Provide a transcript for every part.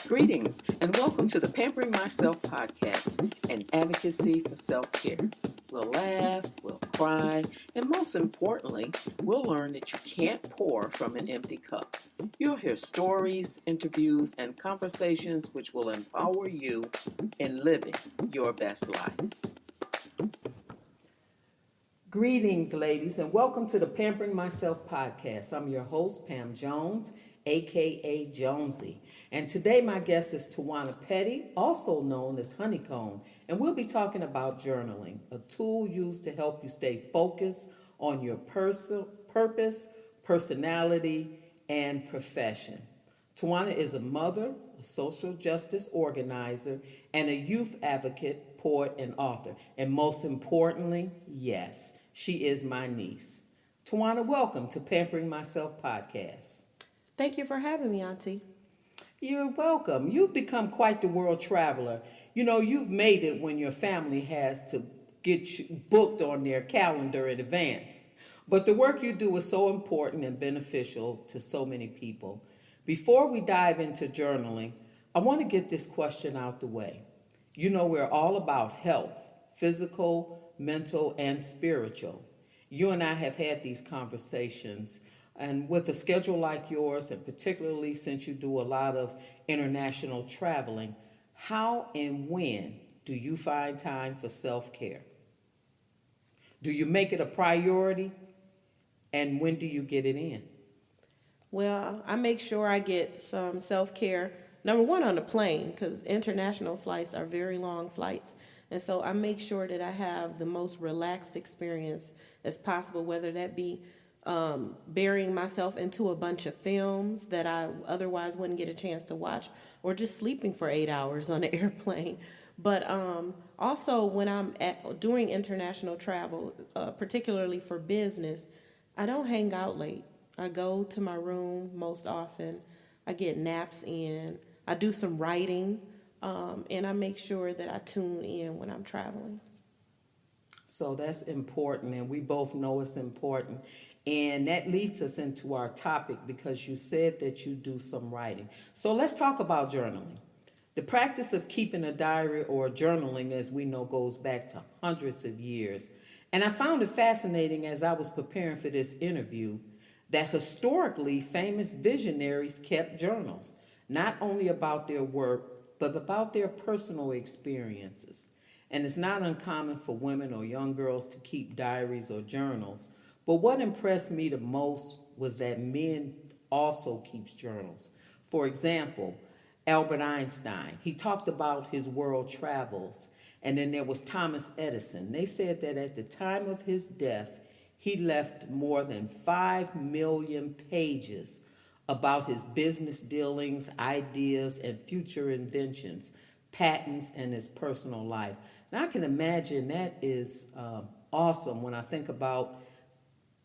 Greetings and welcome to the Pampering Myself podcast, an advocacy for self-care. We'll laugh, we'll cry, and most importantly, we'll learn that you can't pour from an empty cup. You'll hear stories, interviews, and conversations which will empower you in living your best life. Greetings, ladies, and welcome to the Pampering Myself podcast. I'm your host, Pam Jones, aka Jonesy. And today my guest is Tawana Petty, also known as Honeycomb, and we'll be talking about journaling, a tool used to help you stay focused on your purpose, personality, and profession. Tawana is a mother, a social justice organizer, and a youth advocate, poet, and author. And most importantly, yes, she is my niece. Tawana, welcome to Pampering Myself podcast. Thank you for having me, Auntie. You're welcome. You've become quite the world traveler. You know, you've made it when your family has to get you booked on their calendar in advance. But the work you do is so important and beneficial to so many people. Before we dive into journaling, I want to get this question out the way. You know, we're all about health, physical, mental, and spiritual. You and I have had these conversations. And with a schedule like yours, and particularly since you do a lot of international traveling, how and when do you find time for self-care? Do you make it a priority? And when do you get it in? Well, I make sure I get some self-care, number one, on the plane, because international flights are very long flights. And so I make sure that I have the most relaxed experience as possible, whether that be burying myself into a bunch of films that I otherwise wouldn't get a chance to watch, or just sleeping for 8 hours on an airplane. But also when I'm doing international travel, particularly for business, I don't hang out late. I go to my room most often. I get naps in. I do some writing, and I make sure that I tune in when I'm traveling. So that's important, and we both know it's important. And that leads us into our topic because you said that you do some writing. So let's talk about journaling. The practice of keeping a diary or journaling, as we know, goes back to hundreds of years. And I found it fascinating as I was preparing for this interview that historically famous visionaries kept journals, not only about their work, but about their personal experiences. And it's not uncommon for women or young girls to keep diaries or journals. But what impressed me the most was that men also keeps journals. For example, Albert Einstein, he talked about his world travels. And then there was Thomas Edison. They said that at the time of his death, he left more than 5 million pages about his business dealings, ideas, and future inventions, patents, and his personal life. Now I can imagine that is awesome when I think about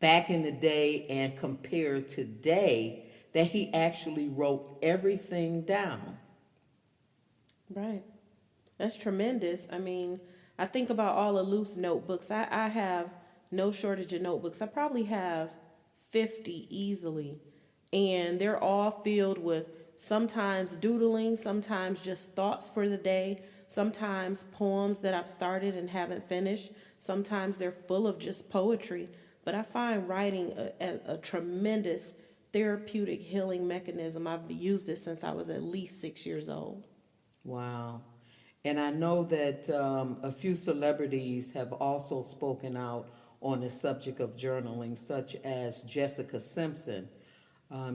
back in the day and compare today that he actually wrote everything down. Right. That's tremendous. I mean, I think about all the loose notebooks. I have no shortage of notebooks. I probably have 50 easily. And they're all filled with sometimes doodling, sometimes just thoughts for the day, sometimes poems that I've started and haven't finished. Sometimes they're full of just poetry. But I find writing a tremendous therapeutic healing mechanism. I've used it since I was at least 6 years old. Wow. And I know that a few celebrities have also spoken out on the subject of journaling, such as Jessica Simpson.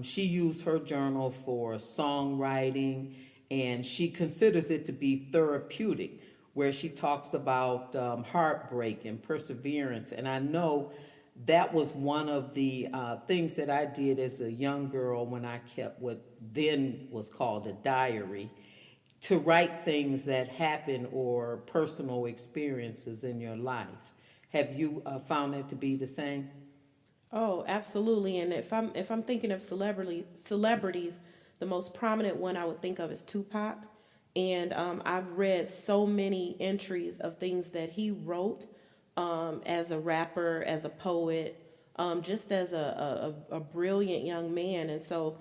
She used her journal for songwriting, and she considers it to be therapeutic, where she talks about heartbreak and perseverance. And I know that was one of the things that I did as a young girl when I kept what then was called a diary, to write things that happen or personal experiences in your life. Have you found that to be the same? Oh, absolutely. And if I'm thinking of celebrities, the most prominent one I would think of is Tupac. And I've read so many entries of things that he wrote as a rapper, as a poet, just as a brilliant young man. And so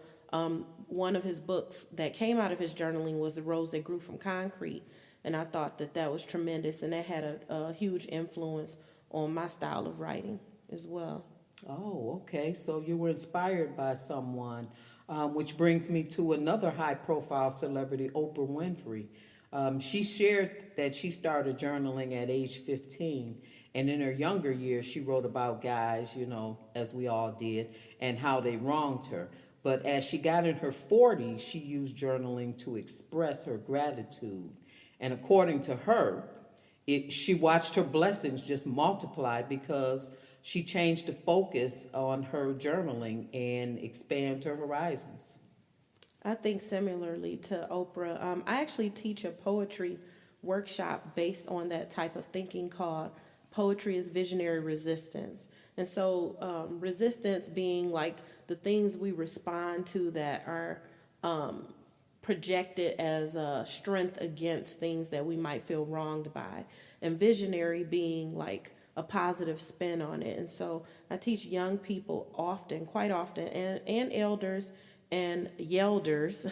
one of his books that came out of his journaling was The Rose That Grew from Concrete. And I thought that that was tremendous, and that had a huge influence on my style of writing as well. Oh, okay. So you were inspired by someone, which brings me to another high-profile celebrity, Oprah Winfrey. She shared that she started journaling at age 15, and in her younger years, she wrote about guys, you know, as we all did, and how they wronged her. But as she got in her 40s, she used journaling to express her gratitude. And according to her, she watched her blessings just multiply because she changed the focus on her journaling and expand her horizons. I think similarly to Oprah, I actually teach a poetry workshop based on that type of thinking called Poetry is Visionary Resistance. And so, resistance being like the things we respond to that are projected as a strength against things that we might feel wronged by, and visionary being like a positive spin on it. And so I teach young people often, quite often, and elders and yelders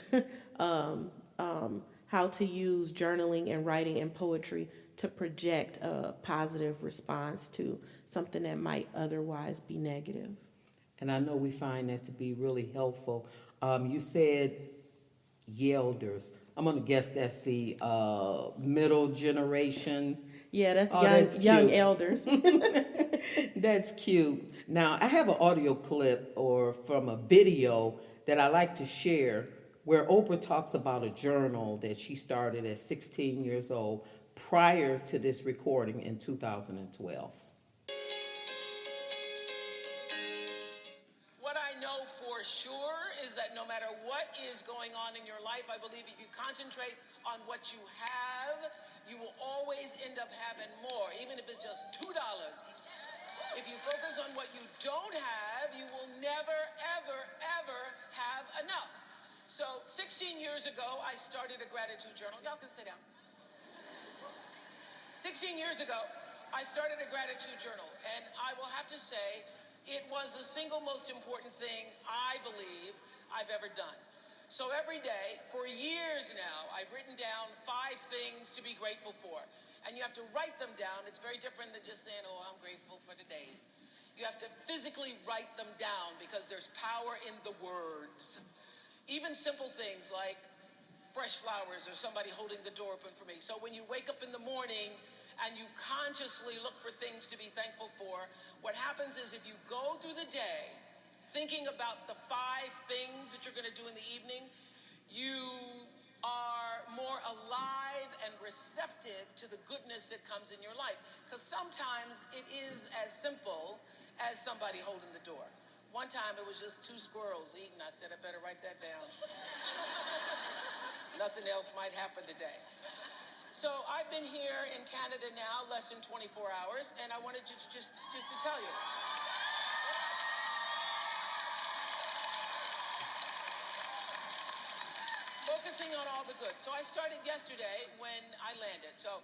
how to use journaling and writing and poetry to project a positive response to something that might otherwise be negative. And I know we find that to be really helpful. You said Yelders. I'm going to guess that's the middle generation. Yeah, that's Oh, young, that's young cute. elders. That's cute. Now, I have an audio clip or from a video that I like to share where Oprah talks about a journal that she started at 16 years old prior to this recording in 2012. What I know for sure is that no matter what is going on in your life, I believe if you concentrate on what you have, you will always end up having more, even if it's just $2. If you focus on what you don't have, you will never, ever, ever have enough. So 16 years ago, I started a gratitude journal. Y'all can sit down. 16 years ago, I started a gratitude journal, and I will have to say, it was the single most important thing I believe I've ever done. So every day, for years now, I've written down 5 things to be grateful for. And you have to write them down. It's very different than just saying, oh, I'm grateful for today. You have to physically write them down because there's power in the words. Even simple things like fresh flowers or somebody holding the door open for me. So when you wake up in the morning and you consciously look for things to be thankful for, what happens is if you go through the day thinking about the 5 things that you're going to do in the evening, you are more alive and receptive to the goodness that comes in your life. Because sometimes it is as simple as somebody holding the door. One time it was just 2 squirrels eating. I said, I better write that down. Nothing else might happen today. So I've been here in Canada now less than 24 hours, and I wanted to just to tell you. Focusing on all the good. So I started yesterday when I landed. So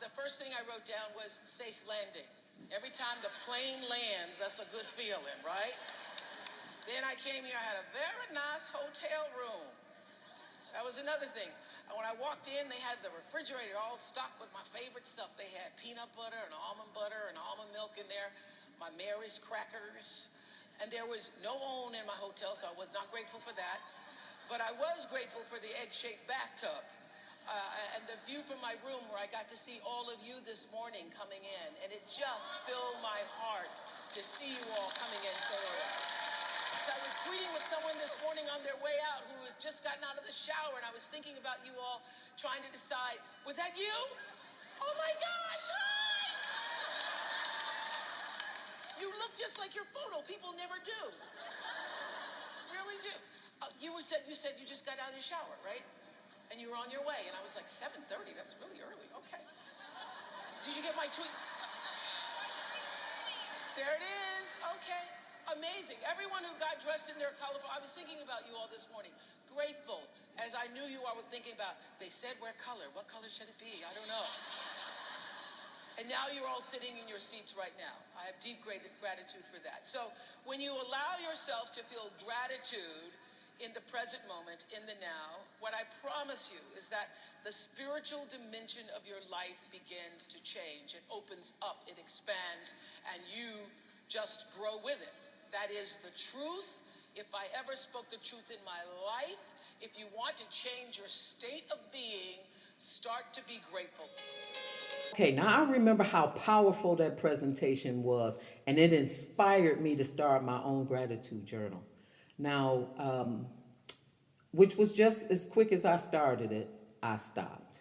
the first thing I wrote down was safe landing. Every time the plane lands, that's a good feeling, right? Then I came here, I had a very nice hotel room. That was another thing. When I walked in, they had the refrigerator all stocked with my favorite stuff. They had peanut butter and almond milk in there, my Mary's crackers. And there was no OWN in my hotel, so I was not grateful for that. But I was grateful for the egg-shaped bathtub and the view from my room where I got to see all of you this morning coming in. And it just filled my heart to see you all coming in so early. So I was tweeting with someone this morning on their way out who has just gotten out of the shower, and I was thinking about you all trying to decide, was that you? Oh my gosh, hi! You look just like your photo. People never do. Really do. You said you just got out of the shower, right? And you were on your way, and I was like, 7:30, that's really early. Okay. Did you get my tweet? There it is. Okay. Amazing. Everyone who got dressed in their colorful, I was thinking about you all this morning. Grateful, as I knew you all were thinking about, they said wear color. What color should it be? I don't know. And now you're all sitting in your seats right now. I have deep gratitude for that. So when you allow yourself to feel gratitude, in the present moment, in the now. What I promise you is that the spiritual dimension of your life begins to change. It opens up, it expands, and you just grow with it. That is the truth. If I ever spoke the truth in my life, if you want to change your state of being, start to be grateful. Okay, now I remember how powerful that presentation was, and it inspired me to start my own gratitude journal. Now, which was just as quick as I started it, I stopped.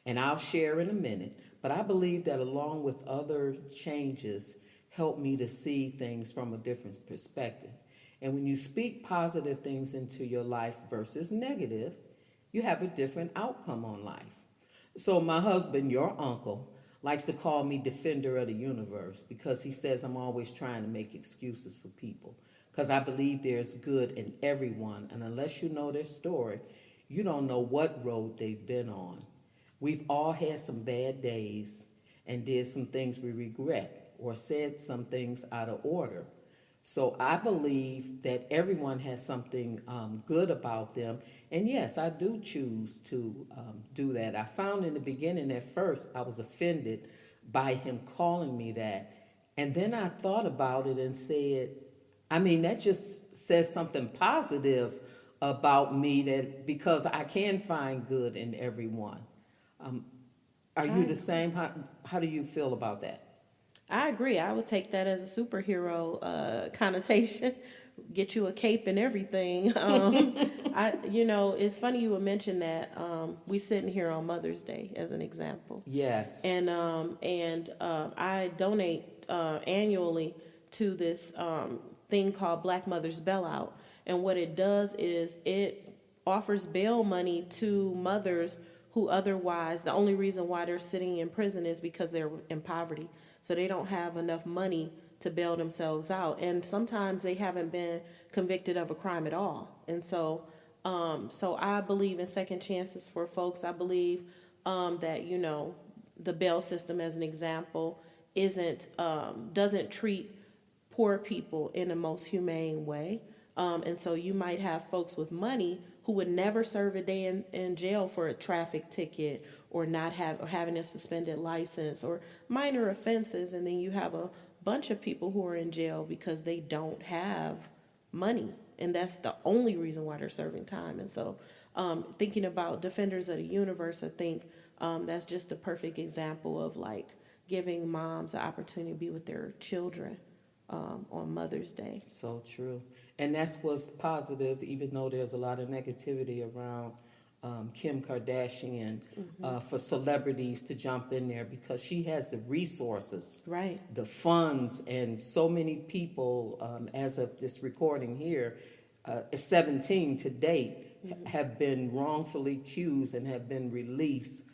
And I'll share in a minute, but I believe that along with other changes, helped me to see things from a different perspective. And when you speak positive things into your life versus negative, you have a different outcome on life. So my husband, your uncle, likes to call me defender of the universe because he says I'm always trying to make excuses for people. Because I believe there's good in everyone, and unless you know their story, you don't know what road they've been on. We've all had some bad days and did some things we regret or said some things out of order. So I believe that everyone has something good about them. And yes, I do choose to do that. I found in the beginning, at first, I was offended by him calling me that. And then I thought about it and said, I mean, that just says something positive about me, that because I can find good in everyone. Are you the same? How do you feel about that? I agree. I would take that as a superhero connotation. Get you a cape and everything. It's funny you would mention that. We sitting here on Mother's Day as an example. Yes. And I donate annually to this thing called Black Mothers Bailout. And what it does is it offers bail money to mothers who otherwise, the only reason why they're sitting in prison is because they're in poverty. So they don't have enough money to bail themselves out. And sometimes they haven't been convicted of a crime at all. And so I believe in second chances for folks. I believe that, the bail system, as an example, doesn't treat poor people in the most humane way. And so you might have folks with money who would never serve a day in jail for a traffic ticket or having a suspended license or minor offenses. And then you have a bunch of people who are in jail because they don't have money. And that's the only reason why they're serving time. And so thinking about Defenders of the Universe, I think that's just a perfect example of like giving moms the opportunity to be with their children on Mother's Day. So true. And that's what's positive, even though there's a lot of negativity around Kim Kardashian, for celebrities to jump in there because she has the resources, right, the funds, and so many people, as of this recording here, 17 to date, have been wrongfully accused and have been released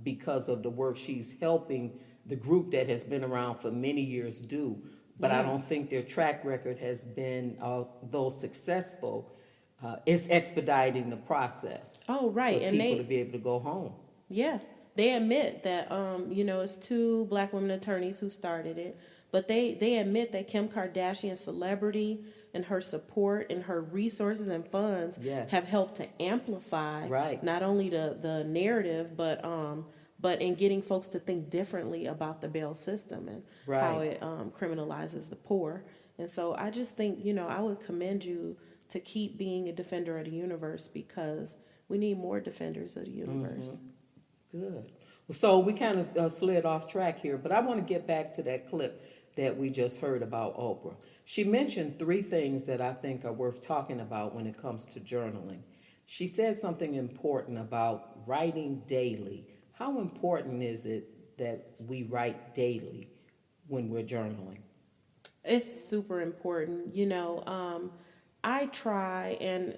because of the work she's helping the group that has been around for many years do. But I don't think their track record has been, although successful, it's expediting the process. Oh, right. For and people to be able to go home. Yeah. They admit that, it's two Black women attorneys who started it. But they admit that Kim Kardashian's celebrity and her support and her resources and funds have helped to amplify not only the narrative, but in getting folks to think differently about the bail system and how it criminalizes the poor. And so I just think, I would commend you to keep being a defender of the universe because we need more defenders of the universe. Good. So we kind of slid off track here, but I want to get back to that clip that we just heard about Oprah. She mentioned 3 things that I think are worth talking about when it comes to journaling. She said something important about writing daily. How important is it that we write daily when we're journaling? It's super important. I try and,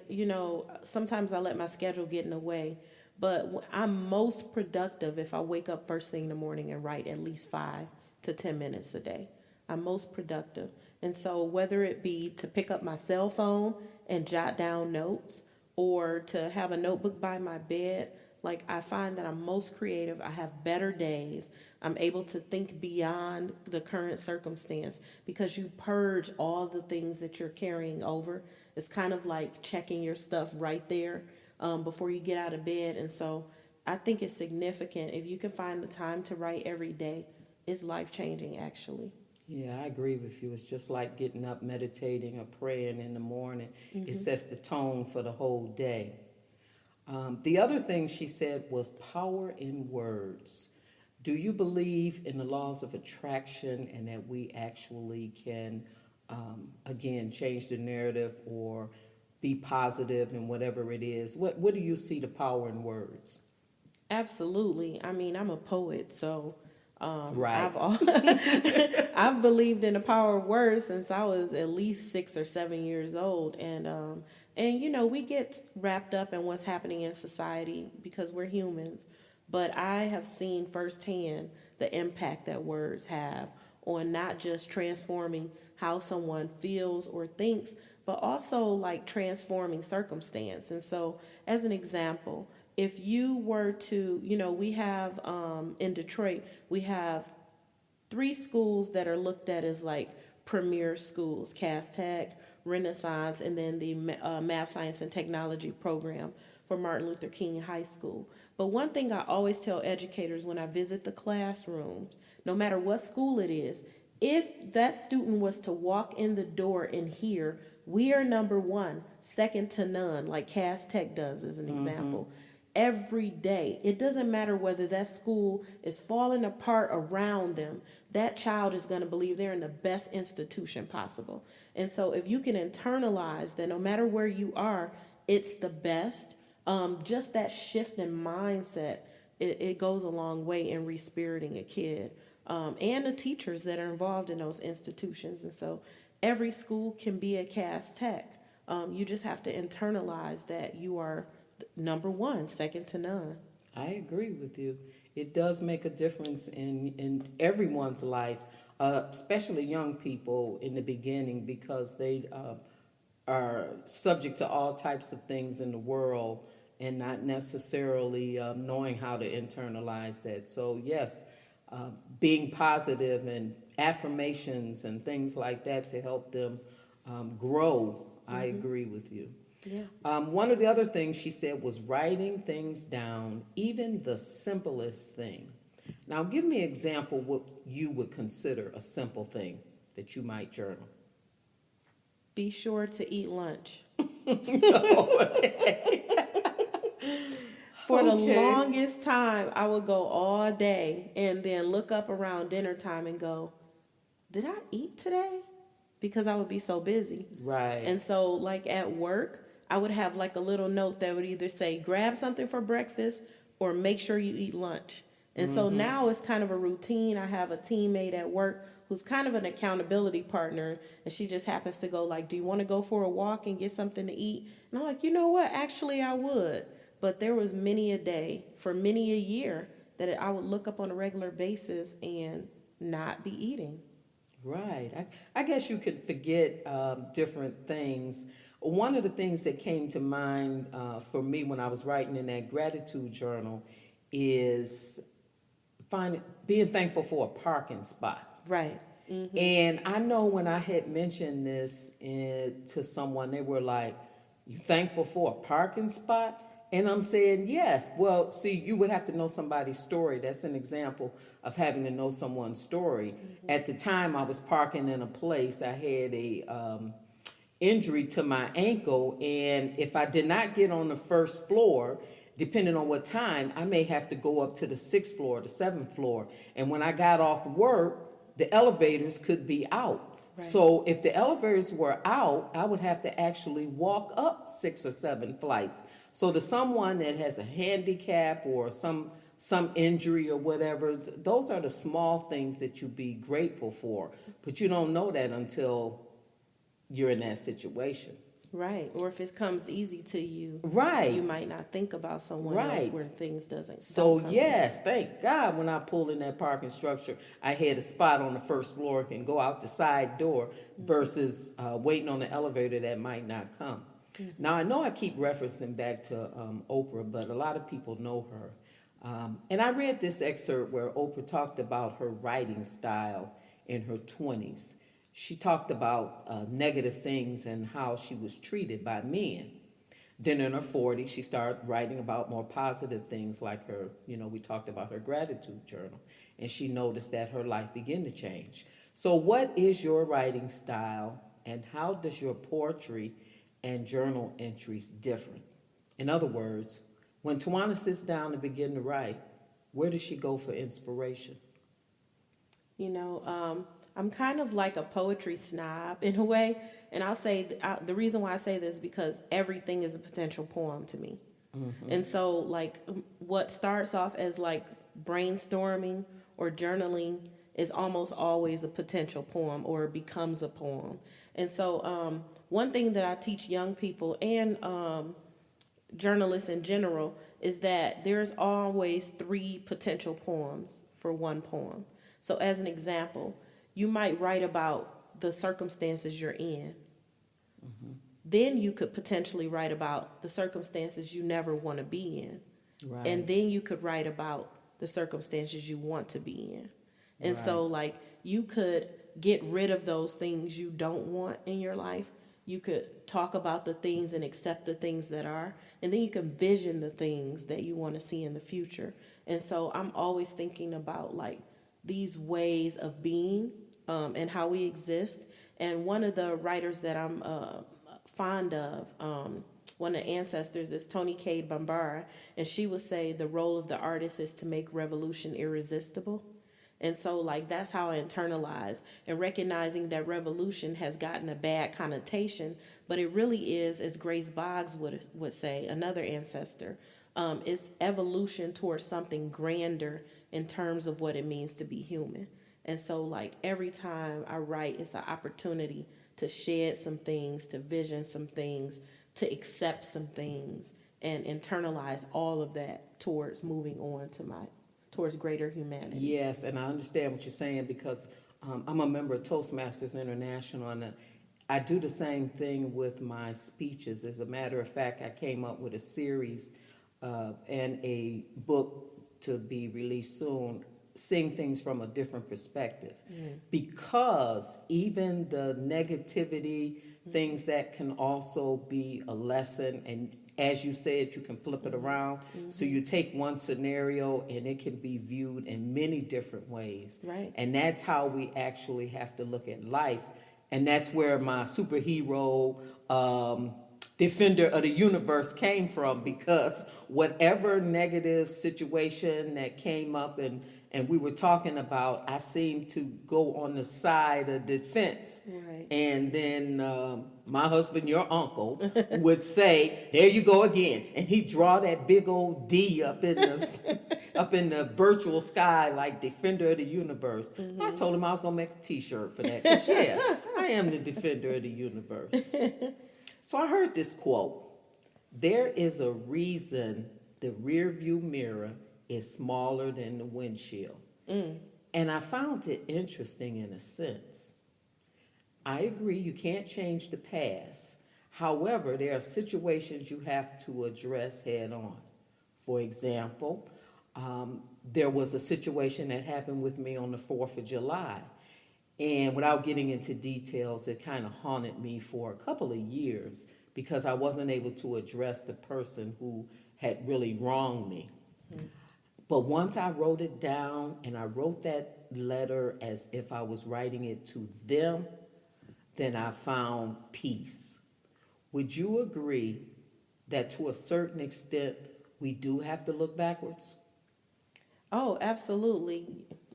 sometimes I let my schedule get in the way, but I'm most productive if I wake up first thing in the morning and write at least 5 to 10 minutes a day. I'm most productive. And so whether it be to pick up my cell phone and jot down notes or to have a notebook by my bed, like I find that I'm most creative. I have better days. I'm able to think beyond the current circumstance because you purge all the things that you're carrying over. It's kind of like checking your stuff right there before you get out of bed. And so I think it's significant. If you can find the time to write every day, it's life changing, actually. Yeah, I agree with you. It's just like getting up, meditating, or praying in the morning. It sets the tone for the whole day. The other thing she said was power in words. Do you believe in the laws of attraction and that we actually can, again, change the narrative or be positive in whatever it is? What do you see the power in words? Absolutely. I mean, I'm a poet, so Right. I've believed in the power of words since I was at least 6 or 7 years old, and you know, we get wrapped up in what's happening in society because we're humans. But I have seen firsthand the impact that words have on not just transforming how someone feels or thinks, but also like transforming circumstance. And so, as an example, if you were to, you know, we have in Detroit, we have 3 schools that are looked at as like premier schools: Cass Tech, Renaissance, and then the Math, Science, and Technology program for Martin Luther King High School. But one thing I always tell educators when I visit the classrooms, no matter what school it is, if that student was to walk in the door and hear, "We are number one, second to none," like Cass Tech does as an example, every day, it doesn't matter whether that school is falling apart around them, that child is going to believe they're in the best institution possible. And so if you can internalize that no matter where you are, it's the best, just that shift in mindset, it goes a long way in respiriting a kid, and the teachers that are involved in those institutions. And so every school can be a Cass Tech. You just have to internalize that you are number one, second to none. I agree with you. It does make a difference in everyone's life, especially young people in the beginning, because they are subject to all types of things in the world and not necessarily knowing how to internalize that. So, yes, being positive and affirmations and things like that to help them grow, I agree with you. Yeah. One of the other things she said was writing things down, even the simplest thing. Now, give me an example what you would consider a simple thing that you might journal. Be sure to eat lunch. For the longest time, I would go all day and then look up around dinner time and go, "Did I eat today?" Because I would be so busy. Right. And so, like at work, I would have like a little note that would either say, "Grab something for breakfast," or "Make sure you eat lunch." And so now it's kind of a routine. I have a teammate at work who's kind of an accountability partner, and she just happens to go like, "Do you want to go for a walk and get something to eat?" And I'm like, "You know what? Actually, I would." But there was many a day for many a year that I would look up on a regular basis and not be eating. Right. I guess you could forget different things. One of the things that came to mind for me when I was writing in that gratitude journal is being thankful for a parking spot. Right. And I know when I had mentioned this to someone, they were like, "You thankful for a parking spot?" And I'm saying, yes. Well, see, you would have to know somebody's story. That's an example of having to know someone's story. At the time, I was parking in a place. I had a injury to my ankle, and if I did not get on the first floor, depending on what time, I may have to go up to the 6th floor, the 7th floor. And when I got off work, the elevators could be out. Right. So if the elevators were out, I would have to actually walk up 6 or 7 flights. So to someone that has a handicap or some injury or whatever, those are the small things that you be grateful for. But you don't know that until you're in that situation. Right. Or if it comes easy to you, right, you might not think about someone right. else where things doesn't. So yes, thank God when I pulled in that parking structure, I had a spot on the first floor, can go out the side door versus waiting on the elevator that might not come. Now, I know I keep referencing back to Oprah, but a lot of people know her. And I read this excerpt where Oprah talked about her writing style in her 20s. She talked about negative things and how she was treated by men. Then in her 40s, she started writing about more positive things like her, we talked about her gratitude journal. And she noticed that her life began to change. So, what is your writing style, and how does your poetry and journal entries differ? In other words, when Tawana sits down and begins to write, where does she go for inspiration? I'm kind of like a poetry snob in a way, and I'll say the reason why I say this is because everything is a potential poem to me. And so, like, what starts off as like brainstorming or journaling is almost always a potential poem or becomes a poem. And so, one thing that I teach young people and journalists in general is that there's always 3 potential poems for one poem. So, as an example, you might write about the circumstances you're in. Then you could potentially write about the circumstances you never want to be in. Right. And then you could write about the circumstances you want to be in. And so, like, you could get rid of those things you don't want in your life. You could talk about the things and accept the things that are. And then you can vision the things that you want to see in the future. And so I'm always thinking about, like, these ways of being and how we exist. And one of the writers that I'm fond of, one of the ancestors, is Toni Cade Bambara, and she would say the role of the artist is to make revolution irresistible. And so, like, that's how I internalize and recognizing that revolution has gotten a bad connotation, but it really is, as Grace Boggs would say, another ancestor, it's evolution towards something grander in terms of what it means to be human. And so, like, every time I write, it's an opportunity to shed some things, to vision some things, to accept some things, and internalize all of that towards moving on towards greater humanity. Yes, and I understand what you're saying because I'm a member of Toastmasters International, and I do the same thing with my speeches. As a matter of fact, I came up with a series and a book to be released soon, seeing things from a different perspective. Because even the negativity, things that can also be a lesson, and as you said, you can flip it around. So you take one scenario and it can be viewed in many different ways. Right. And that's how we actually have to look at life. And that's where my superhero defender of the universe came from, because whatever negative situation that came up and we were talking about, I seemed to go on the side of defense. Right. And then my husband, your uncle, would say, "There you go again," and he'd draw that big old D up in the up in the virtual sky, like defender of the universe. I told him I was gonna make a T-shirt for that. 'Cause yeah, I am the defender of the universe. So I heard this quote: "There is a reason the rear view mirror is smaller than the windshield." And I found it interesting in a sense. I agree, you can't change the past. However, there are situations you have to address head on. For example, there was a situation that happened with me on the 4th of July. And without getting into details, it kind of haunted me for a couple of years because I wasn't able to address the person who had really wronged me. But once I wrote it down, and I wrote that letter as if I was writing it to them, then I found peace. Would you agree that to a certain extent we do have to look backwards? Oh, absolutely.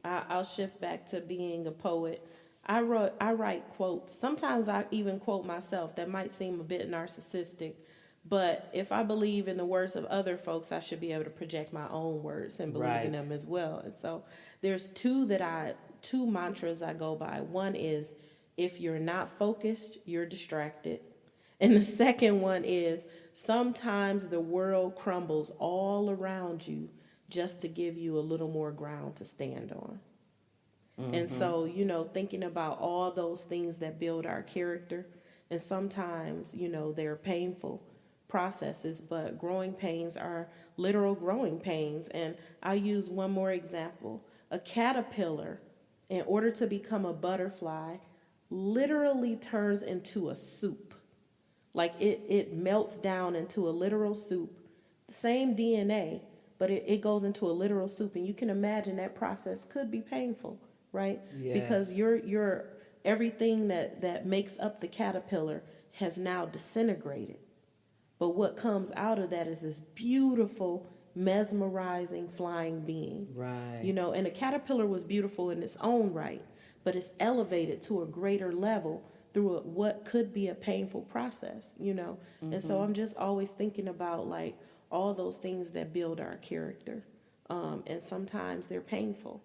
I'll shift back to being a poet. I write quotes. Sometimes I even quote myself. That might seem a bit narcissistic, but if I believe in the words of other folks, I should be able to project my own words and believe in them as well. And so there's two mantras I go by. One is, if you're not focused, you're distracted. And the second one is, sometimes the world crumbles all around you just to give you a little more ground to stand on. And so, thinking about all those things that build our character, And sometimes, they're painful processes, but growing pains are literal growing pains. And I'll use one more example. A caterpillar, in order to become a butterfly, literally turns into a soup. Like it melts down into a literal soup, same DNA, but it goes into a literal soup. And you can imagine that process could be painful, right? Yes. Because your everything that makes up the caterpillar has now disintegrated. But what comes out of that is this beautiful, mesmerizing flying being. Right. And a caterpillar was beautiful in its own right, but it's elevated to a greater level through what could be a painful process, And so I'm just always thinking about like all those things that build our character. And sometimes they're painful.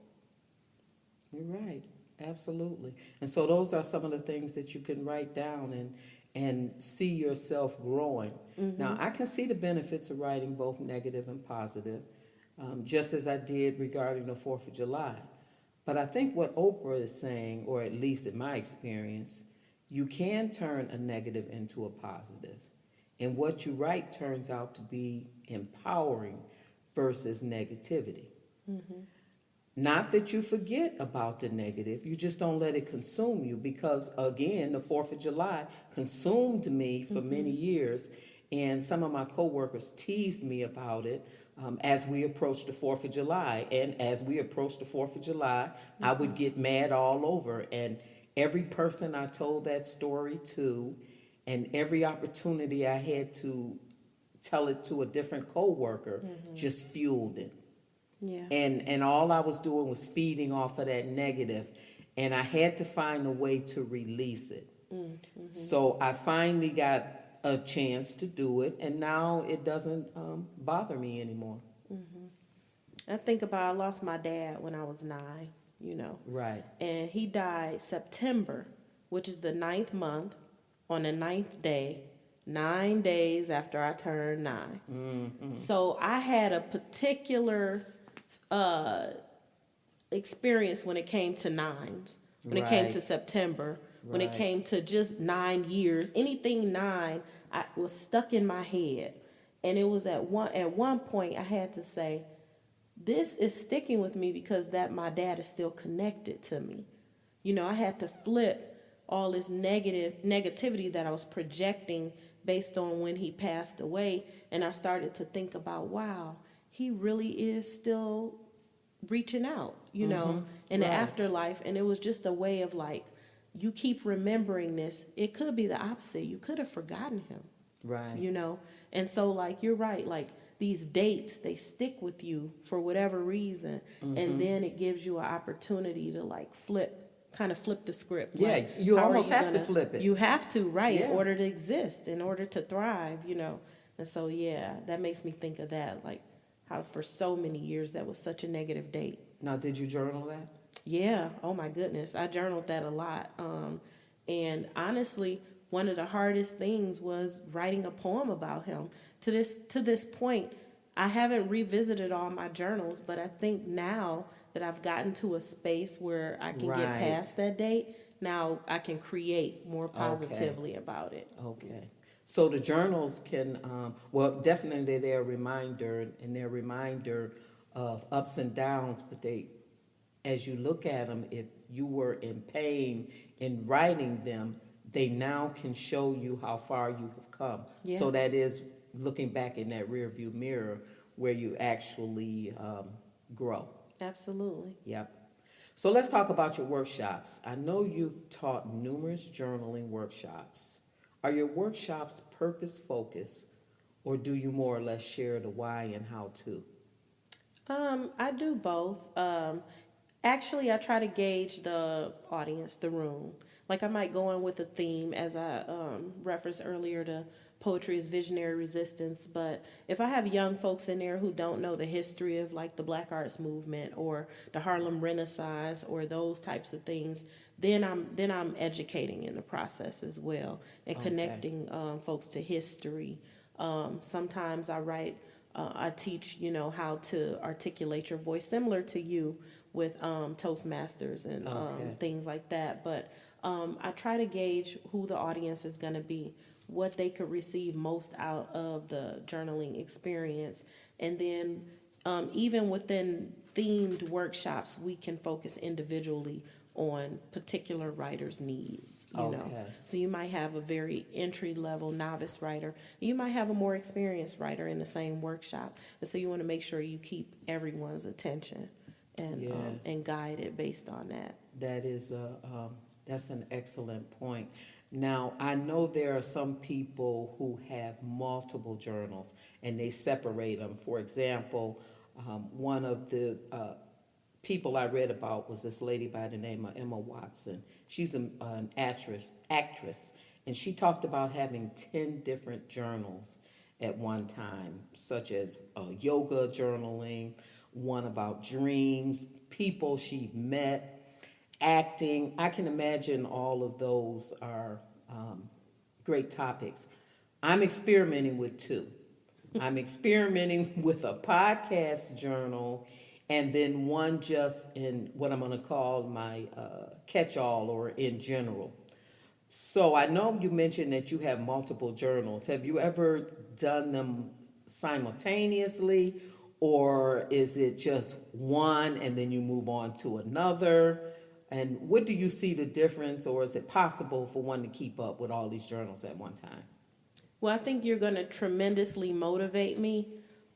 You're right. Absolutely. And so those are some of the things that you can write down and see yourself growing. Now, I can see the benefits of writing both negative and positive, just as I did regarding the 4th of July. But I think what Oprah is saying, or at least in my experience, you can turn a negative into a positive. And what you write turns out to be empowering versus negativity. Not that you forget about the negative, you just don't let it consume you, because again, the 4th of July consumed me for many years, and some of my coworkers teased me about it as we approached the 4th of July. And as we approached the 4th of July, I would get mad all over, and every person I told that story to, and every opportunity I had to tell it to a different coworker, just fueled it. Yeah. And all I was doing was feeding off of that negative, and I had to find a way to release it. So I finally got a chance to do it, and now it doesn't bother me anymore. I think about, I lost my dad when I was 9, Right. and he died September, which is the 9th month, on the 9th day, 9 days after I turned 9. So I had a particular experience when it came to 9s, when it came to September, when it came to just 9 years. Anything 9, I was stuck in my head, and it was at one point I had to say, this is sticking with me because that my dad is still connected to me. I had to flip all this negativity that I was projecting based on when he passed away, and I started to think about, wow, he really is still reaching out, in the afterlife. And it was just a way of like, you keep remembering this. It could be the opposite. You could have forgotten him. Right. And so like, you're right. Like these dates, they stick with you for whatever reason. And then it gives you an opportunity to like kind of flip the script. Yeah, like, you how are almost you have to gonna- flip it. You have to, right, Yeah. in order to exist, in order to thrive, And so, yeah, that makes me think of that, like how for so many years that was such a negative date. Now, did you journal that? Yeah, oh my goodness, I journaled that a lot. And honestly, one of the hardest things was writing a poem about him. To this point, I haven't revisited all my journals, but I think now that I've gotten to a space where I can get past that date, now I can create more positively about it. Okay. So the journals can, well, definitely they're a reminder, and they're a reminder of ups and downs, but as you look at them, if you were in pain in writing them, they now can show you how far you have come. Yeah. So that is looking back in that rear view mirror where you actually grow. Absolutely. Yep. So let's talk about your workshops. I know you've taught numerous journaling workshops. Are your workshops purpose-focused, or do you more or less share the why and how to? I do both. Actually, I try to gauge the audience, the room. Like I might go in with a theme, as I referenced earlier to poetry is visionary resistance. But if I have young folks in there who don't know the history of like the Black Arts Movement or the Harlem Renaissance or those types of things, then I'm educating in the process as well and connecting folks to history. Sometimes I teach, how to articulate your voice, similar to you with Toastmasters and things like that. But I try to gauge who the audience is going to be, what they could receive most out of the journaling experience. And then even within themed workshops, we can focus individually on particular writers' needs, you know. Okay. So you might have a very entry level novice writer. You might have a more experienced writer in the same workshop. And so you want to make sure you keep everyone's attention and Yes. and guide it based on that. That is that's an excellent point. Now, I know there are some people who have multiple journals and they separate them. For example, one of the people I read about was this lady by the name of Emma Watson. She's an actress, and she talked about having 10 different journals at one time, such as yoga journaling, one about dreams, people she met, acting. I can imagine all of those are great topics. I'm experimenting with two. I'm experimenting with a podcast journal and then one just in what I'm going to call my catch-all or in general. So I know you mentioned that you have multiple journals. Have you ever done them simultaneously, or is it just one and then you move on to another? And what do you see the difference, or is it possible for one to keep up with all these journals at one time? Well, I think you're going to tremendously motivate me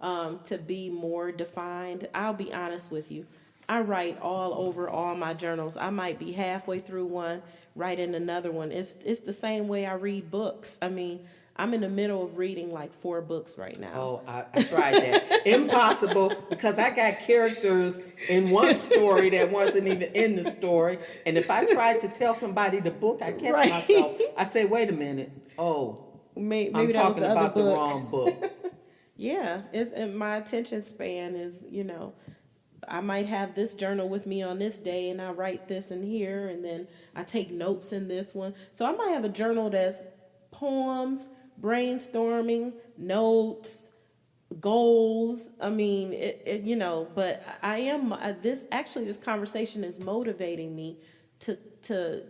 to be more defined. I'll be honest with you. I write all over all my journals. I might be halfway through one, write in another one. It's the same way I read books. I mean, I'm in the middle of reading like 4 books right now. Oh, I tried that. Impossible, because I got characters in one story that wasn't even in the story. And if I tried to tell somebody the book, I catch Right. myself. I say, wait a minute. Oh, Maybe I'm that was talking the other about the book. wrong book. Yeah, and my attention span is, I might have this journal with me on this day and I write this in here and then I take notes in this one. So I might have a journal that's poems, brainstorming, notes, goals. I mean, but I am this conversation is motivating me to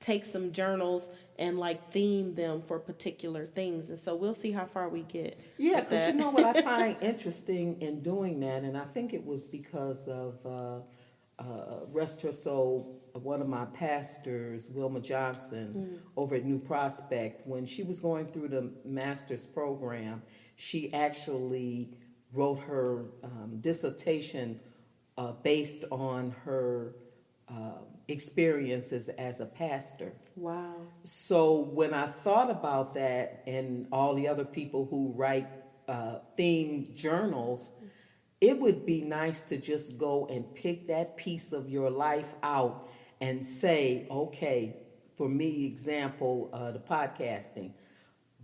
take some journals and like theme them for particular things. And so we'll see how far we get. Yeah, with because you that. know what I find interesting in doing that, and I think it was because of rest her soul, one of my pastors, Wilma Johnson, over at New Prospect, when she was going through the master's program, she actually wrote her dissertation based on her experiences as a pastor. Wow. So when I thought about that and all the other people who write themed journals, it would be nice to just go and pick that piece of your life out and say, okay, for me, example, the podcasting,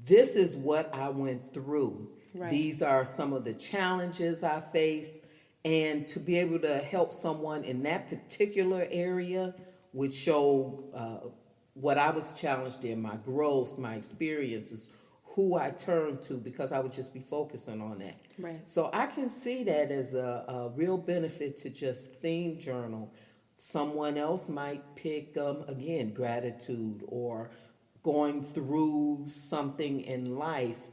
this is what I went through. Right. These are some of the challenges I face. And to be able to help someone in that particular area would show what I was challenged in, my growth, my experiences, who I turned to, because I would just be focusing on that. Right. So I can see that as a real benefit to just theme journal. Someone else might pick, again, gratitude or going through something in life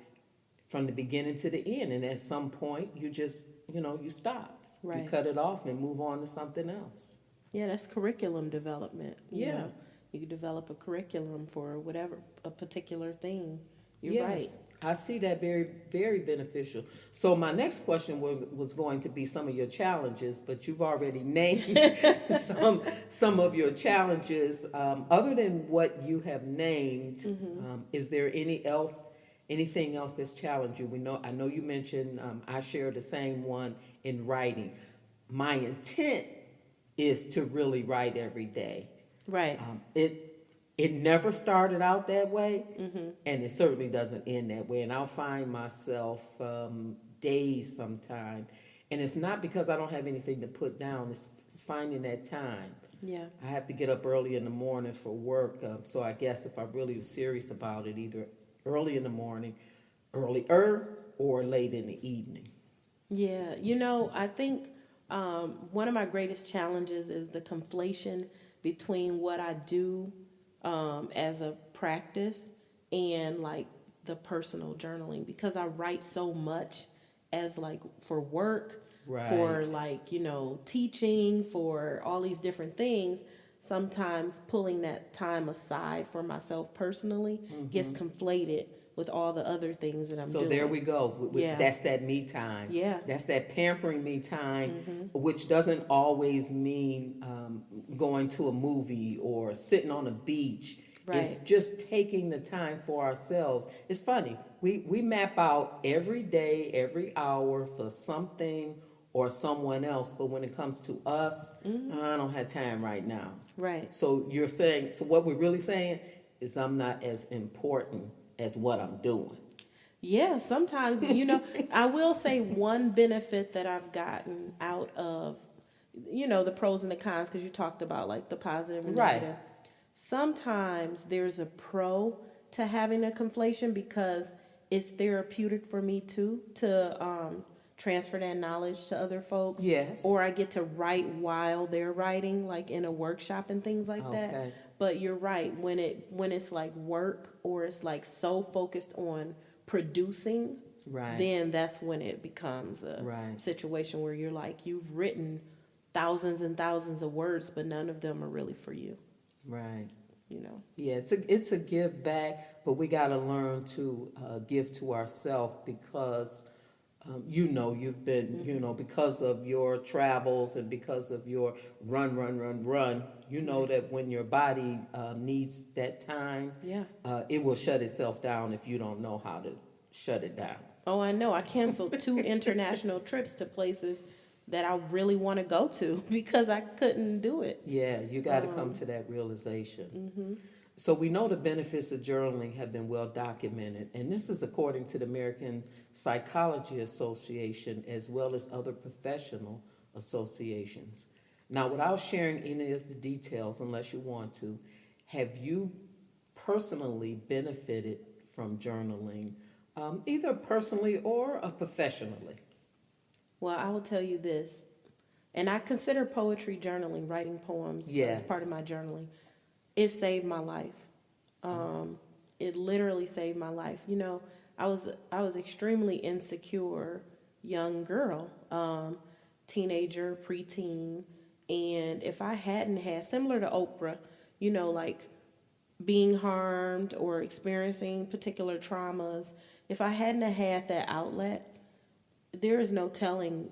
from the beginning to the end. And at some point, you just, you stop. Right. You cut it off and move on to something else. Yeah, that's curriculum development. Yeah. You develop a curriculum for whatever, a particular thing. You're Yes, I see that very, very beneficial. So my next question was going to be some of your challenges, but you've already named some of your challenges. Other than what you have named, is there anything else that's challenged you? I know you mentioned I share the same one in writing. My intent is to really write every day. Right. It never started out that way, and it certainly doesn't end that way. And I'll find myself days sometime, and it's not because I don't have anything to put down. It's finding that time. Yeah. I have to get up early in the morning for work, so I guess if I really was serious about it, either early in the morning, earlier, or late in the evening. Yeah. I think one of my greatest challenges is the conflation between what I do as a practice, and like the personal journaling, because I write so much as like for work, for Right. like, teaching, for all these different things. Sometimes pulling that time aside for myself personally gets conflated with all the other things that I'm So doing. there we go. Yeah. That's that me time. Yeah. That's that pampering me time, which doesn't always mean going to a movie or sitting on a beach. It's Right. just taking the time for ourselves. It's funny. We map out every day, every hour for something or someone else, but when it comes to us, I don't have time right now. Right. So you're saying, so what we're really saying is I'm not as important as what I'm doing. Yeah, sometimes, I will say one benefit that I've gotten out of, the pros and the cons, because you talked about like the positive and Right. negative. Sometimes there's a pro to having a conflation, because it's therapeutic for me too, to transfer that knowledge to other folks. Yes. Or I get to write while they're writing, like in a workshop and things like that. Okay. But you're right, when it's like work, or it's like so focused on producing, Right. then that's when it becomes a Right. situation where you're like, you've written thousands and thousands of words, but none of them are really for you. Right. Yeah, It's a give back, but we got to learn to give to ourselves because you've been because of your travels and because of your run. That when your body needs that time, yeah. it will shut itself down if you don't know how to shut it down. Oh, I know. I canceled 2 international trips to places that I really want to go to because I couldn't do it. Yeah, you got to come to that realization. So we know the benefits of journaling have been well documented, and this is according to the American Psychology Association as well as other professional associations. Now, without sharing any of the details, unless you want to, have you personally benefited from journaling, either personally or professionally? Well, I will tell you this, and I consider poetry journaling, writing poems, as part of Yes. my journaling. It saved my life. It literally saved my life. I was extremely insecure young girl, teenager, preteen, and if I hadn't had, similar to Oprah, like being harmed or experiencing particular traumas, if I hadn't have had that outlet, there is no telling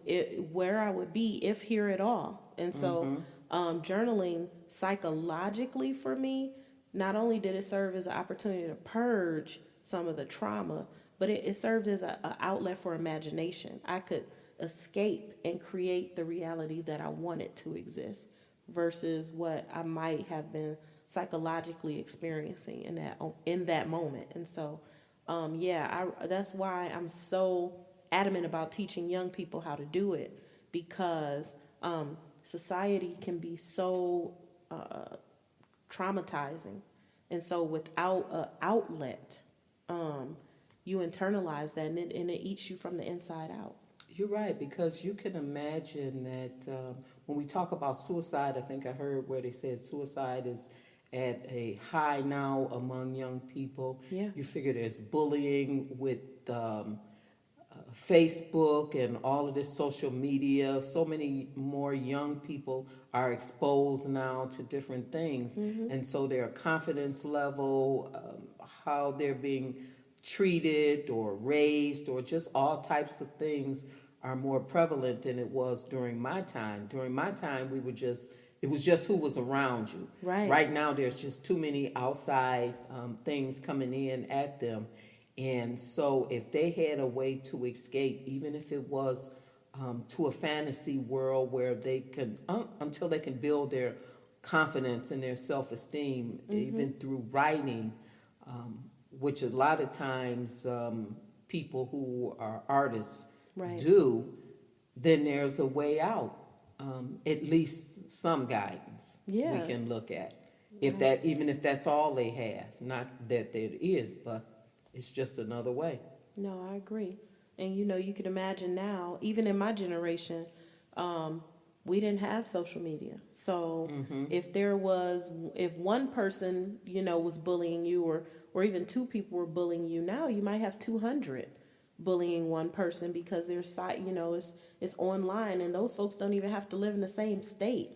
where I would be, if here at all. And so, journaling psychologically for me, not only did it serve as an opportunity to purge some of the trauma, but it served as an outlet for imagination. I could escape and create the reality that I wanted to exist versus what I might have been psychologically experiencing in that moment. And so, that's why I'm so adamant about teaching young people how to do it, because society can be so traumatizing, and so without an outlet, you internalize that, and it eats you from the inside out. You're right, because you can imagine that when we talk about suicide, I think I heard where they said suicide is at a high now among young people. Yeah. You figure there's bullying with Facebook and all of this social media. So many more young people are exposed now to different things. And so their confidence level, how they're being treated or raised, or just all types of things are more prevalent than it was during my time. During my time, it was just who was around you. Right. Right now, there's just too many outside things coming in at them. And so if they had a way to escape, even if it was to a fantasy world where they can, until they can build their confidence and their self-esteem, even through writing, which a lot of times people who are artists Right. do, then there's a way out. At least some guidance Yeah. we can look at. Even if that's all they have, not that there is, but it's just another way. No, I agree. And you could imagine now, even in my generation, we didn't have social media. So Mm-hmm. if one person, was bullying you, or even two people were bullying you, now you might have 200 bullying one person because their site, it's online, and those folks don't even have to live in the same state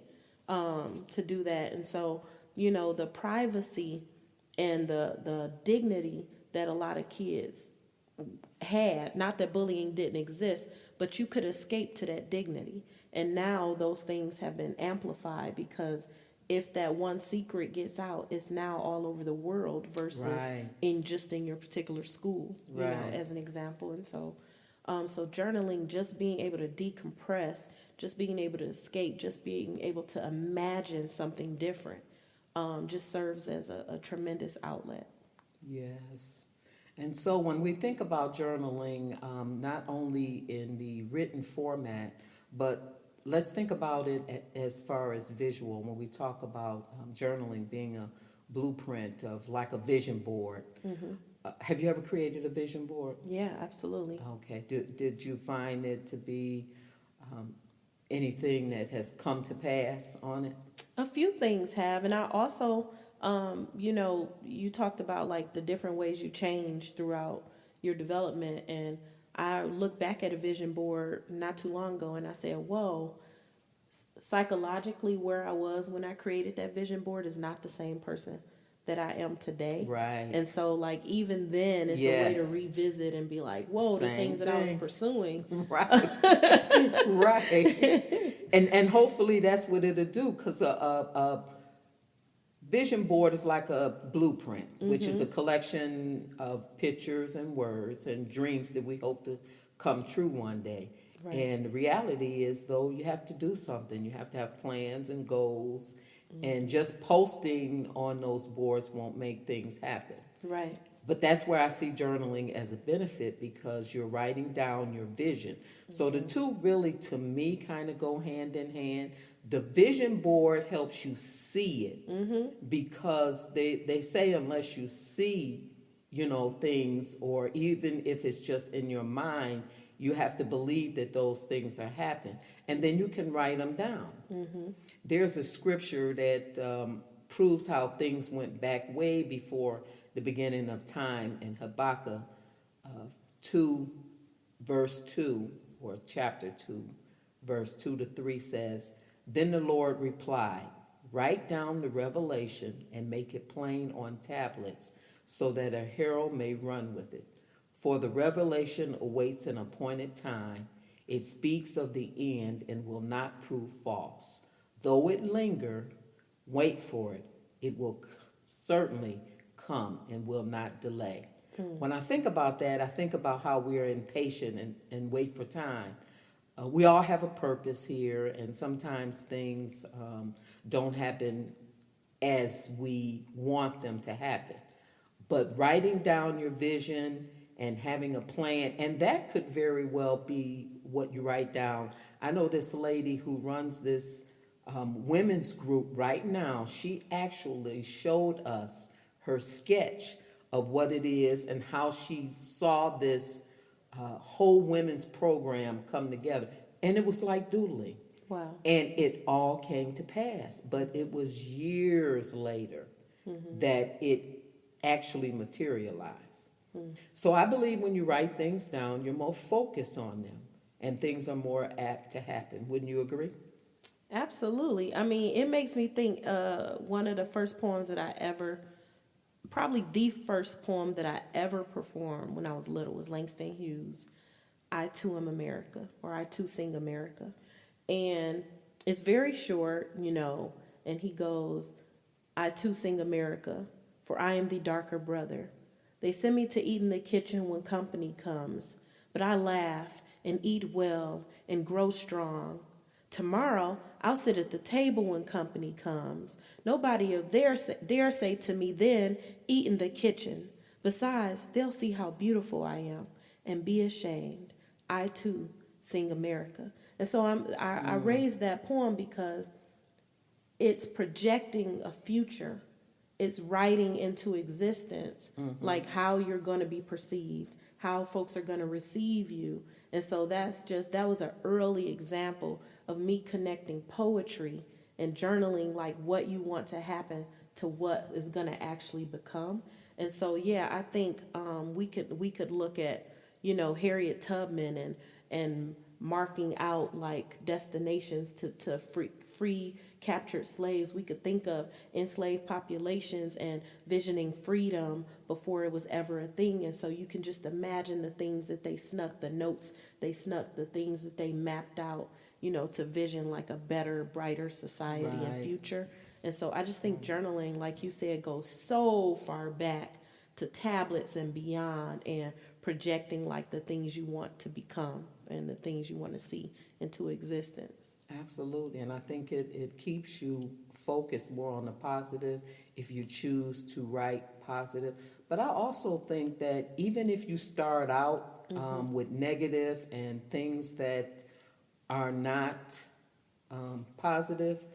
to do that. And so, the privacy and the dignity that a lot of kids had, not that bullying didn't exist, but you could escape to that dignity. And now those things have been amplified because if that one secret gets out, it's now all over the world versus Right. in your particular school, Right. as an example. And so, so journaling, just being able to decompress, just being able to escape, just being able to imagine something different, just serves as a tremendous outlet. Yes. And so when we think about journaling, not only in the written format, but let's think about it as far as visual. When we talk about journaling being a blueprint of like a vision board, have you ever created a vision board? Yeah, absolutely. Okay. Did you find it to be anything that has come to pass on it? A few things have, and I also, you talked about like the different ways you change throughout your development, and I look back at a vision board not too long ago, and I said, "Whoa." Psychologically, where I was when I created that vision board is not the same person that I am today. Right. And so, like, even then, it's a way to Yes. revisit and be like, "Whoa, the Same things that I was thing. pursuing." Right. Right. And hopefully that's what it'll do, because a vision board is like a blueprint, which is a collection of pictures and words and dreams that we hope to come true one day. Right. And the reality is, though, you have to do something. You have to have plans and goals, and just posting on those boards won't make things happen. Right. But that's where I see journaling as a benefit, because you're writing down your vision. So the two really, to me, kind of go hand in hand. The vision board helps you see it, because they say unless you see, things, or even if it's just in your mind, you have to believe that those things are happening. And then you can write them down. There's a scripture that proves how things went back way before the beginning of time in Habakkuk 2, verse 2, or chapter 2, verse 2 to 3 says, "Then the Lord replied, write down the revelation and make it plain on tablets so that a herald may run with it. For the revelation awaits an appointed time. It speaks of the end and will not prove false. Though it linger, wait for it. It will certainly come and will not delay." When I think about that, I think about how we are impatient and wait for time. We all have a purpose here, and sometimes things don't happen as we want them to happen. But writing down your vision and having a plan, and that could very well be what you write down. I know this lady who runs this women's group right now. She actually showed us her sketch of what it is and how she saw this whole women's program come together. And it was like doodling. Wow. And it all came to pass. But it was years later that it actually materialized. So I believe when you write things down, you're more focused on them, and things are more apt to happen. Wouldn't you agree? Absolutely. I mean, it makes me think one of the first poems that I ever, probably the first poem that I ever performed when I was little was Langston Hughes' "I Too Am America," or "I Too Sing America." And it's very short, and he goes, "I too sing America, for I am the darker brother. They send me to eat in the kitchen when company comes, but I laugh and eat well and grow strong. Tomorrow, I'll sit at the table when company comes. Nobody will dare say to me then, eat in the kitchen. Besides, they'll see how beautiful I am and be ashamed. I too sing America." And so I raised that poem because it's projecting a future. It's writing into existence, like how you're going to be perceived, how folks are going to receive you, And so that was an early example of me connecting poetry and journaling, like what you want to happen to what is going to actually become. And so, yeah, I think we could look at, Harriet Tubman and marking out like destinations to free captured slaves. We could think of enslaved populations and visioning freedom before it was ever a thing. And so you can just imagine the things that they snuck, the notes they snuck, the things that they mapped out, to vision like a better, brighter society and Right. future. And so I just think journaling, like you said, goes so far back to tablets and beyond, and projecting like the things you want to become and the things you want to see into existence. Absolutely, and I think it keeps you focused more on the positive if you choose to write positive. But I also think that even if you start out with negative and things that are not positive,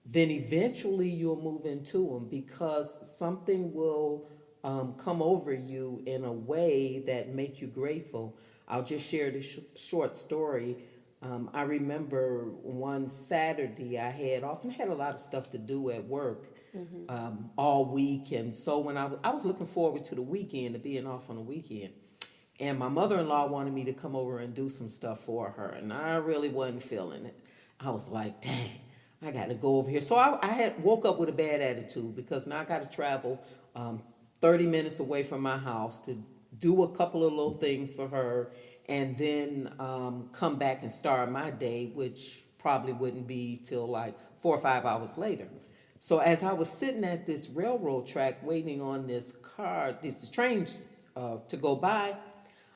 then eventually you'll move into them because something will come over you in a way that make you grateful. I'll just share this short story. I remember one Saturday I often had a lot of stuff to do at work all week, and so when I was looking forward to the weekend, to being off on the weekend, and my mother-in-law wanted me to come over and do some stuff for her, and I really wasn't feeling it. I was like, dang, I got to go over here. So I had woke up with a bad attitude because now I got to travel 30 minutes away from my house to do a couple of little things for her, and then come back and start my day, which probably wouldn't be till like 4 or 5 hours later. So as I was sitting at this railroad track waiting on this train to go by,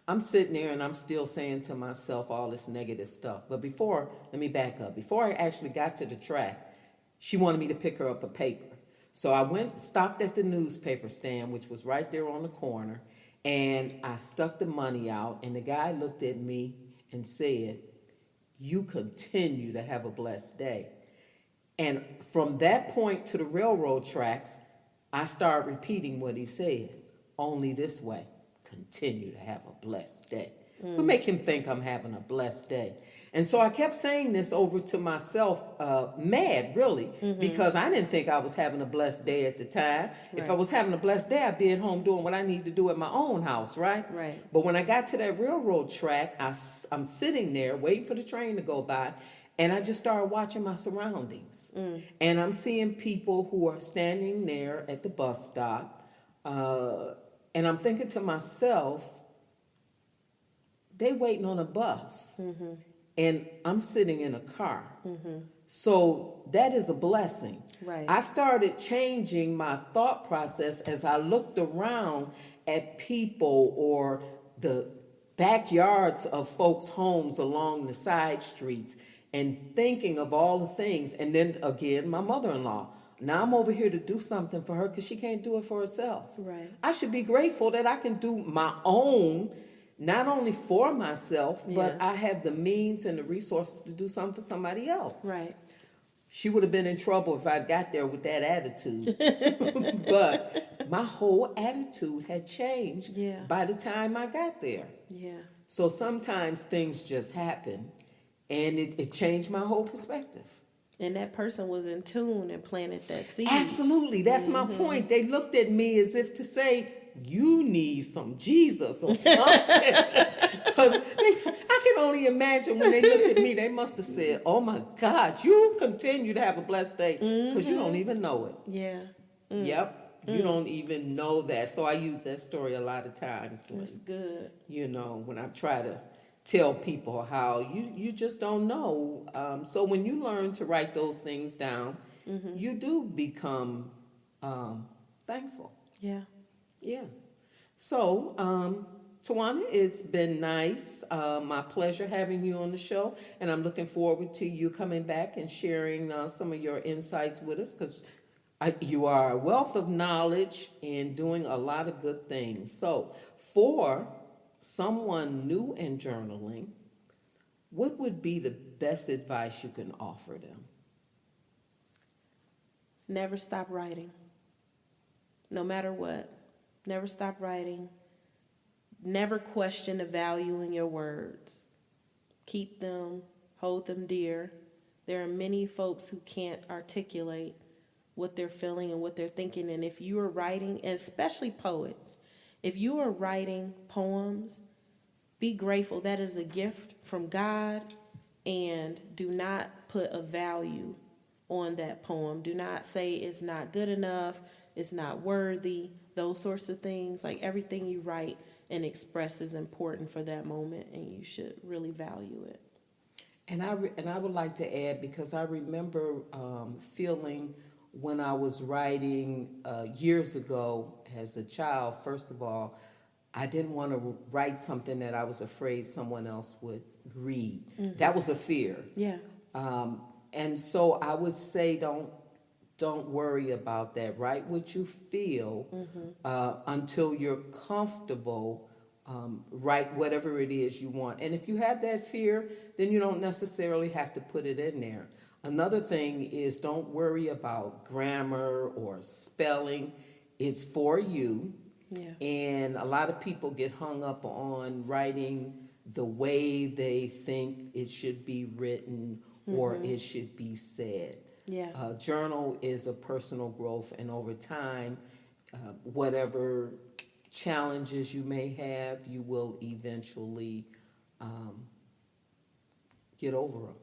I'm sitting there and I'm still saying to myself all this negative stuff. But let me back up. Before I actually got to the track, she wanted me to pick her up a paper. So I stopped at the newspaper stand, which was right there on the corner, and I stuck the money out, and the guy looked at me and said, "You continue to have a blessed day." And from that point to the railroad tracks, I started repeating what he said, only this way. Continue to have a blessed day. What make him think I'm having a blessed day? And so I kept saying this over to myself, mad really, because I didn't think I was having a blessed day at the time. If I was having a blessed day, I'd be at home doing what I need to do at my own house, right? Right. But when I got to that railroad track, I'm sitting there waiting for the train to go by, and I just started watching my surroundings. And I'm seeing people who are standing there at the bus stop, and I'm thinking to myself, they waiting on a bus, and I'm sitting in a car. So that is a blessing. Right. I started changing my thought process as I looked around at people or the backyards of folks' homes along the side streets and thinking of all the things. And then again, my mother-in-law. Now I'm over here to do something for her because she can't do it for herself. Right. I should be grateful that I can do my own, not only for myself, but Yeah. I have the means and the resources to do something for somebody else. Right. She would have been in trouble if I got there with that attitude. But my whole attitude had changed by the time I got there. Yeah. So sometimes things just happen, and it changed my whole perspective. And that person was in tune and planted that seed. Absolutely. That's my point. They looked at me as if to say, you need some Jesus or something. Because I can only imagine when they looked at me, they must have said, oh my God, you continue to have a blessed day because you don't even know it. Yeah. Yep. You don't even know that. So I use that story a lot of times when, That's good. when I try to tell people how you just don't know. So when you learn to write those things down, you do become thankful. Yeah. Yeah. So, Tawana, it's been nice. My pleasure having you on the show, and I'm looking forward to you coming back and sharing some of your insights with us because you are a wealth of knowledge and doing a lot of good things. So, for someone new in journaling, what would be the best advice you can offer them? Never stop writing. No matter what. Never stop writing. Never question the value in your words. Keep them, hold them dear. There are many folks who can't articulate what they're feeling and what they're thinking. And if you are writing, and especially poets, if you are writing poems, be grateful. That is a gift from God. And do not put a value on that poem. Do not say it's not good enough, it's not worthy, those sorts of things. Like, everything you write and express is important for that moment, and you should really value it. And I would like to add, because I remember feeling when I was writing years ago as a child, first of all, I didn't want to write something that I was afraid someone else would read. Mm-hmm. That was a fear. Yeah. And so I would say, don't worry about that. Write what you feel until you're comfortable. Write whatever it is you want. And if you have that fear, then you don't necessarily have to put it in there. Another thing is, don't worry about grammar or spelling. It's for you. Yeah. And a lot of people get hung up on writing the way they think it should be written or it should be said. Yeah. Journal is a personal growth, and over time, whatever challenges you may have, you will eventually get over them.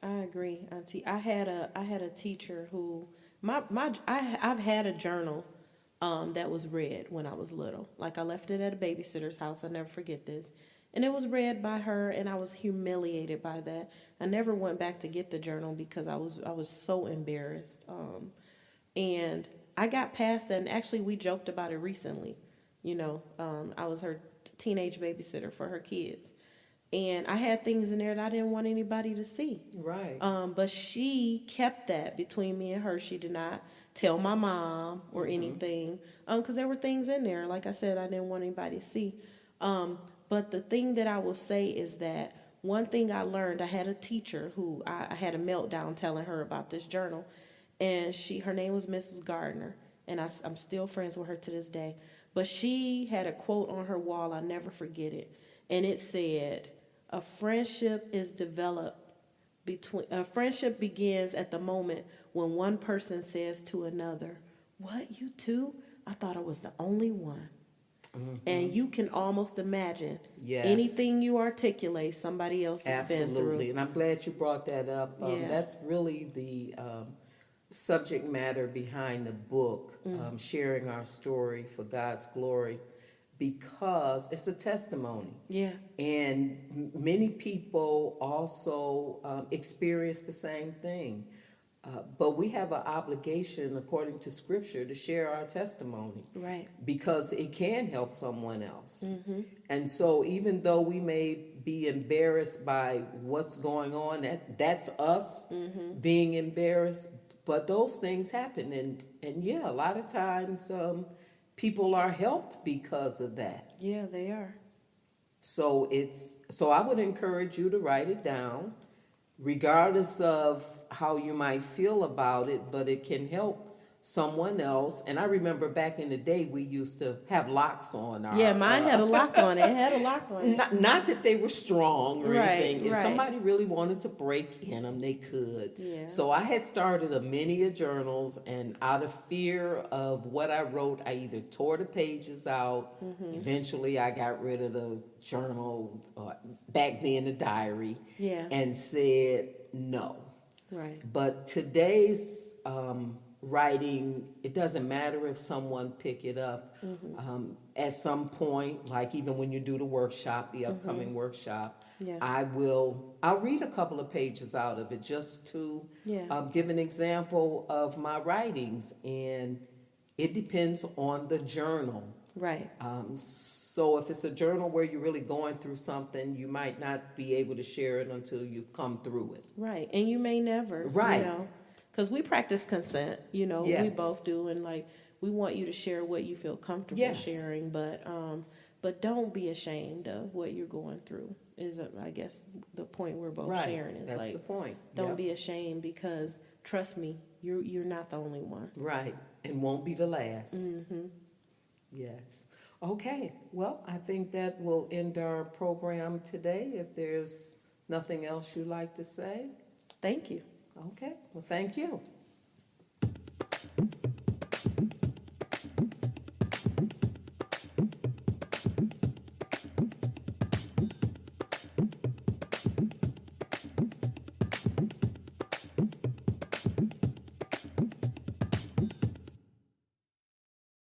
I agree, Auntie. I had a teacher who I've had a journal that was read when I was little. Like, I left it at a babysitter's house. I'll never forget this. And it was read by her, and I was humiliated by that. I never went back to get the journal because I was so embarrassed. And I got past that, and actually we joked about it recently. I was her teenage babysitter for her kids. And I had things in there that I didn't want anybody to see. Right. But she kept that between me and her. She did not tell my mom or anything, because there were things in there, like I said, I didn't want anybody to see. But the thing that I will say is that one thing I learned, I had a teacher who I had a meltdown telling her about this journal, and her name was Mrs. Gardner, and I'm still friends with her to this day. But she had a quote on her wall, I'll never forget it, and it said, a friendship begins at the moment when one person says to another, "What, you too? I thought I was the only one." And you can almost imagine anything you articulate, somebody else has been through. Absolutely, and I'm glad you brought that up. Yeah. That's really the subject matter behind the book, sharing our story for God's glory, because it's a testimony. Yeah. And many people also experience the same thing. But we have an obligation, according to Scripture, to share our testimony. Right. Because it can help someone else. And so even though we may be embarrassed by what's going on, that's us being embarrassed, but those things happen. And yeah, a lot of times people are helped because of that. Yeah, they are. So I would encourage you to write it down, regardless of how you might feel about it, but it can help someone else. And I remember back in the day, we used to have locks on our... Yeah, mine had a lock on it. It had a lock on it. Not that they were strong or anything. If right. somebody really wanted to break in them, they could. Yeah. So I had started a many of journals, and out of fear of what I wrote, I either tore the pages out. Eventually, I got rid of the journal, back then the diary, and said no. Right. But today's writing, it doesn't matter if someone pick it up at some point, like even when you do the workshop, the upcoming workshop, I'll read a couple of pages out of it just to give an example of my writings, and it depends on the journal. Right. So if it's a journal where you're really going through something, you might not be able to share it until you've come through it. Right. And you may never. Right. Because we practice consent, Yes. we both do. And we want you to share what you feel comfortable sharing. But don't be ashamed of what you're going through is, I guess, the point we're both sharing. Is That's the point. Don't be ashamed, because trust me, you're not the only one. Right. And won't be the last. Yes. Okay, well, I think that will end our program today. If there's nothing else you'd like to say, Thank you. okay, well, thank you.